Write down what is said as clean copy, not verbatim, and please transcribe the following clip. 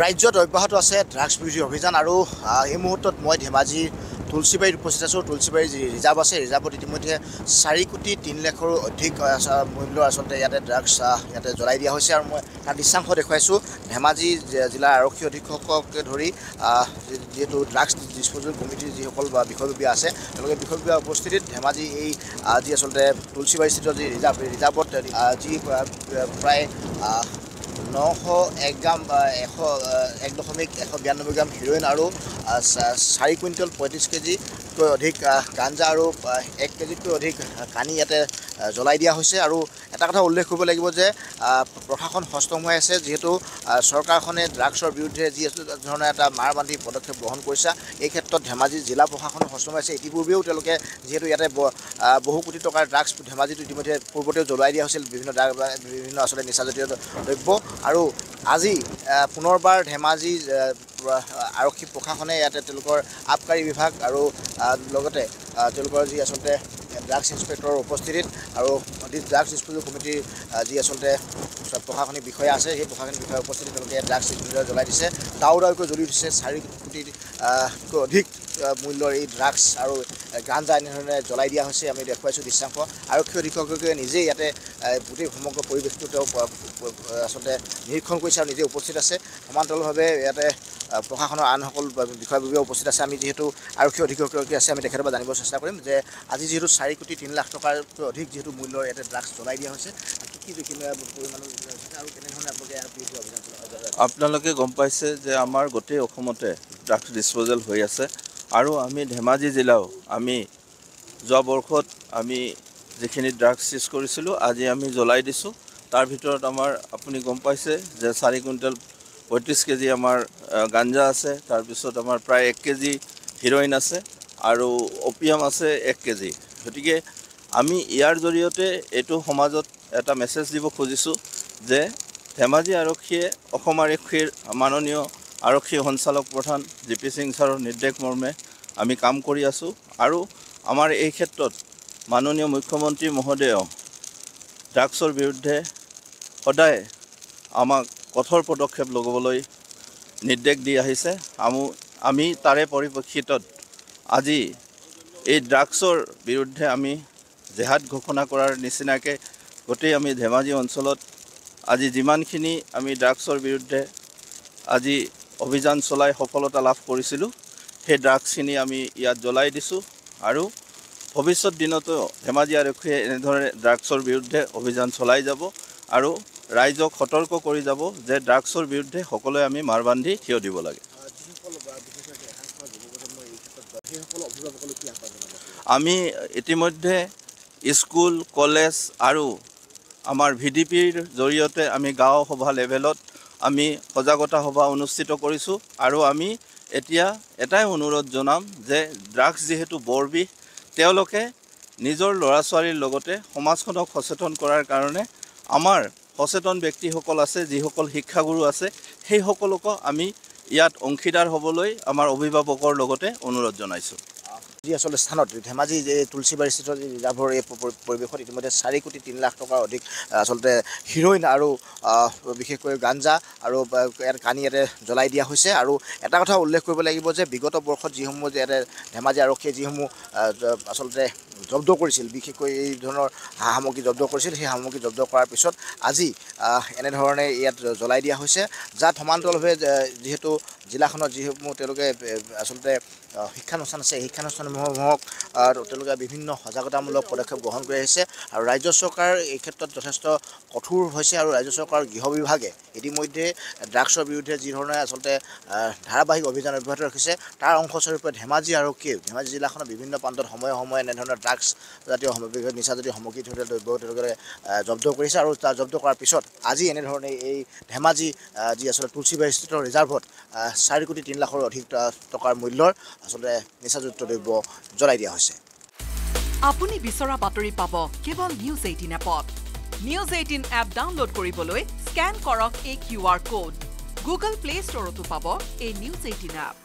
ৰাজ্যত অব্যাহত আছে ড্ৰাগছ বিৰোধী অভিযান আৰু এই মুহূৰ্তত মই ধেমাজিৰ তুলসীবাৰীত উপস্থিত আছোঁ। তুলসীবাৰীৰ যি ৰিজাৰ্ভ আছে, ৰিজাৰ্ভত ইতিমধ্যে 4 কোটি 3 লাখৰো অধিক মূল্যৰ আচলতে ইয়াতে ড্ৰাগছ ইয়াতে জ্বলাই দিয়া হৈছে। আৰু মই তাৰ দৃশ্যাংশ দেখুৱাইছোঁ। ধেমাজি জিলাৰ আৰক্ষী অধীক্ষককে ধৰি যিহেতু ড্ৰাগছ ডিছপ'জেল কমিটিৰ যিসকল বিষয়ববীয়া আছে, তেওঁলোকে বিষয়ববীয়া উপস্থিতিত ধেমাজি এই যি আচলতে তুলসীবাৰীস্থিত যি ৰিজাৰ্ভত যি প্ৰায় 901 গ্ৰাম 1.192 গ্ৰাম হিৰ'ইন আৰু 4 কুইণ্টেল 35 কেজিতকৈ অধিক গাঞ্জা আৰু 1 কেজিতকৈ অধিক কানি ইয়াতে জ্বলাই দিয়া হৈছে। আৰু এটা কথা উল্লেখ কৰিব লাগিব যে প্ৰশাসন হস্তম হৈ আছে, যিহেতু চৰকাৰখনে ড্ৰাগছৰ বিৰুদ্ধে যি ধৰণে এটা মাৰবান্ধি পদক্ষেপ গ্ৰহণ কৰিছে, এই ক্ষেত্ৰত ধেমাজি জিলা প্ৰশাসন হস্তম হৈ আছে। ইতিপূৰ্বেও তেওঁলোকে যিহেতু ইয়াতে বহু কোটি টকাৰ ড্ৰাগছ ধেমাজিত ইতিমধ্যে পূৰ্বতেও জ্বলাই দিয়া হৈছিল বিভিন্ন আচলতে নিচাজাতীয় দ্ৰব্য। আৰু আজি পুনৰবাৰ ধেমাজি আৰক্ষী প্ৰশাসনে ইয়াতে তেওঁলোকৰ আবকাৰী বিভাগ আৰু লগতে তেওঁলোকৰ যি আচলতে ড্ৰাগছ ইনস্পেক্টৰৰ উপস্থিতিত আৰু ড্ৰাগছ ডিছপ'জেল কমিটিৰ যি আচলতে প্ৰশাসনিক বিষয়া আছে, সেই প্ৰশাসনিক বিষয়াৰ উপস্থিতিত তেওঁলোকে ড্ৰাগছ জ্বলাই দিছে। ডাউকৈ জ্বলি উঠিছে 4 কোটিতকৈ অধিক মূল্যৰ এই ড্ৰাগছ আৰু গাঞ্জা এনেধৰণে জ্বলাই দিয়া হৈছে। আমি দেখুৱাইছোঁ দৃশ্যাংশ। আৰক্ষী অধীক্ষকে নিজেই ইয়াতে গোটেই সমগ্ৰ পৰিৱেশটো তেওঁ আচলতে নিৰীক্ষণ কৰিছে আৰু নিজে উপস্থিত আছে। সমান্তৰালভাৱে ইয়াতে প্ৰশাসনৰ আনসকল বিষয়ববীয়া উপস্থিত আছে। আমি যিহেতু আৰক্ষী অধীক্ষকগৰাকী আছে, আমি তেখেতৰ পৰা জানিব চেষ্টা কৰিম যে আজি যিহেতু 4 কোটি 3 লাখ টকাতকৈ অধিক যিহেতু মূল্যৰ ইয়াতে ড্ৰাগছ জ্বলাই দিয়া হৈছে, কি পৰিমাণৰ আৰু কেনেধৰণে আপোনালোকে গম পাইছে যে আমাৰ গোটেই অসমতে ড্ৰাগছ ডিছপ'জেল হৈ আছে। আৰু আমি ধেমাজি জিলাও আমি যোৱা বৰ্ষত আমি যিখিনি ড্ৰাগছ চিজ কৰিছিলোঁ, আজি আমি জ্বলাই দিছোঁ। তাৰ ভিতৰত আমাৰ আপুনি গম পাইছে যে 4 কুইণ্টেল 35 কেজি আমাৰ গাঞ্জা আছে, তাৰপিছত আমাৰ প্ৰায় 1 কেজি হিৰ'ইন আছে আৰু অপিয়াম আছে 1 কেজি। গতিকে আমি ইয়াৰ জৰিয়তে এইটো সমাজত এটা মেছেজ দিব খুজিছোঁ যে ধেমাজি আৰক্ষীয়ে অসম আৰক্ষীৰ মাননীয় আৰক্ষী সঞ্চালক প্ৰধান জি পি সিং ছাৰৰ নিৰ্দেশ মৰ্মে আমি কাম কৰি আছোঁ। আৰু আমাৰ এই ক্ষেত্ৰত মাননীয় মুখ্যমন্ত্ৰী মহোদয়েও ড্ৰাগছৰ বিৰুদ্ধে সদায় আমাক কঠোৰ পদক্ষেপ ল'বলৈ নিৰ্দেশ দি আহিছে। আমি তাৰে পৰিপ্ৰেক্ষিতত আজি এই ড্ৰাগছৰ বিৰুদ্ধে আমি জেহাদ ঘোষণা কৰাৰ নিচিনাকৈ গোটেই আমি ধেমাজি অঞ্চলত আজি যিমানখিনি আমি ড্ৰাগছৰ বিৰুদ্ধে আজি অভিযান চলাই সফলতা লাভ কৰিছিলোঁ, সেই ড্ৰাগছখিনি আমি ইয়াত জ্বলাই দিছোঁ। আৰু ভৱিষ্যত দিনতো ধেমাজি আৰক্ষীয়ে এনেধৰণে ড্ৰাগছৰ বিৰুদ্ধে অভিযান চলাই যাব আৰু ৰাইজক সতৰ্ক কৰি যাব যে ড্ৰাগছৰ বিৰুদ্ধে সকলোৱে আমি মাৰবান্ধি থিয় দিব লাগে। আমি ইতিমধ্যে স্কুল, কলেজ আৰু আমাৰ VDPৰ জৰিয়তে আমি গাঁও সভা লেভেলত আমি সজাগতা সভা অনুষ্ঠিত কৰিছোঁ। আৰু আমি এতিয়া এটাই অনুৰোধ জনাম যে ড্ৰাগছ যিহেতু বৰ বিষ, তেওঁলোকে নিজৰ ল'ৰা ছোৱালীৰ লগতে সমাজখনক সচেতন কৰাৰ কাৰণে আমাৰ সচেতন ব্যক্তিসকল আছে, যিসকল শিক্ষাগুৰু আছে, সেই সকলকো আমি ইয়াত অংশীদাৰ হ'বলৈ আমাৰ অভিভাৱকৰ লগতে অনুৰোধ জনাইছোঁ। যি আচলতে স্থানত ধেমাজি যে তুলসীবাৰীস্থিত যি ৰিজাৰ্ভৰ এই পৰিৱেশত ইতিমধ্যে 4 কোটি 3 লাখ টকাৰ অধিক আচলতে হিৰ'ইন আৰু বিশেষকৈ গাঞ্জা আৰু কানি ইয়াতে জ্বলাই দিয়া হৈছে। আৰু এটা কথা উল্লেখ কৰিব লাগিব যে বিগত বৰ্ষত যিসমূহ যে ইয়াতে ধেমাজি আৰক্ষীয়ে যিসমূহ আচলতে জব্দ কৰিছিল, বিশেষকৈ এই ধৰণৰ সামগ্ৰী জব্দ কৰিছিল, সেই সামগ্ৰী জব্দ কৰাৰ পিছত আজি এনেধৰণে ইয়াত জ্বলাই দিয়া হৈছে। যাত সমান্তৰালভাৱে যিহেতু জিলাখনত যিসমূহ তেওঁলোকে আচলতে শিক্ষানুষ্ঠান আছে, এই শিক্ষানুষ্ঠানসমূহক তেওঁলোকে বিভিন্ন সজাগতামূলক পদক্ষেপ গ্ৰহণ কৰি আহিছে। আৰু ৰাজ্য চৰকাৰ এই ক্ষেত্ৰত যথেষ্ট কঠোৰ হৈছে। আৰু ৰাজ্য চৰকাৰৰ গৃহ বিভাগে ইতিমধ্যে ড্ৰাগছৰ বিৰুদ্ধে যি ধৰণে আচলতে ধাৰাবাহিক অভিযান অব্যাহত ৰাখিছে, তাৰ অংশস্বৰূপে ধেমাজি আৰক্ষীয়ে ধেমাজি জিলাখনৰ বিভিন্ন প্ৰান্তত সময়ে সময়ে এনেধৰণৰ ড্ৰাগছ জাতীয় নিচাজাতীয় সামগ্ৰী দ্ৰব্য তেওঁলোকে জব্দ কৰিছে। আৰু তাৰ জব্দ কৰাৰ পিছত আজি এনেধৰণে এই ধেমাজি যি আচলতে তুলসীবাৰীস্থিত ৰিজাৰ্ভত 4 কোটি 3 লাখৰ অধিক টকাৰ মূল্যৰ আচলতে নিচাযুক্ত দ্ৰব্য জ্বলাই দিয়া হৈছে। আপুনি বিচৰা বাতৰি পাব কেৱল নিউজ 18 এপত। নিউজ 18 এপ ডাউনলোড কৰিবলৈ স্কেন কৰক এই QR কোড। গুগল প্লে ষ্টৰতো পাব এই নিউজ 18 এপ।